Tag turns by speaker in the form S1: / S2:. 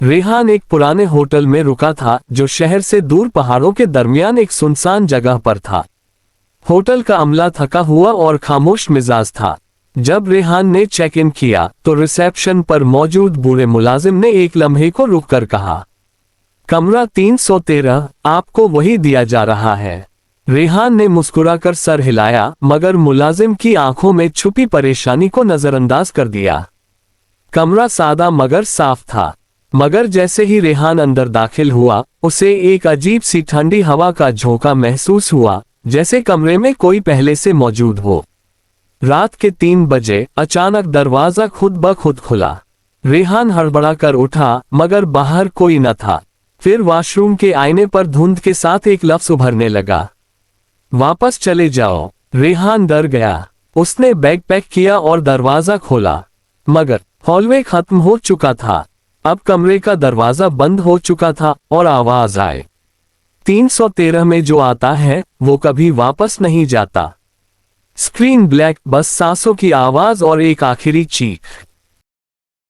S1: रेहान एक पुराने होटल में रुका था जो शहर से दूर पहाड़ों के दरमियान एक सुनसान जगह पर था। होटल का अमला थका हुआ और खामोश मिजाज था। जब रेहान ने चेक इन किया तो रिसेप्शन पर मौजूद बूढ़े मुलाजिम ने एक लम्हे को रुककर कहा, कमरा 313 आपको वही दिया जा रहा है। रेहान ने मुस्कुराकर सर हिलाया मगर मुलाजिम की आंखों में छुपी परेशानी को नजरअंदाज कर दिया। कमरा सादा मगर साफ था, मगर जैसे ही रेहान अंदर दाखिल हुआ उसे एक अजीब सी ठंडी हवा का झोंका महसूस हुआ, जैसे कमरे में कोई पहले से मौजूद हो। रात के 3 बजे अचानक दरवाजा खुद ब खुद खुला। रेहान हड़बड़ाकर उठा मगर बाहर कोई न था। फिर वॉशरूम के आईने पर धुंध के साथ एक लफ्ज उभरने लगा, वापस चले जाओ। रेहान डर गया। उसने बैग पैक किया और दरवाजा खोला, मगर हॉलवे खत्म हो चुका था। अब कमरे का दरवाजा बंद हो चुका था और आवाज आए, 313 में जो आता है वो कभी वापस नहीं जाता। स्क्रीन ब्लैक, बस सांसों की आवाज और एक आखिरी चीख।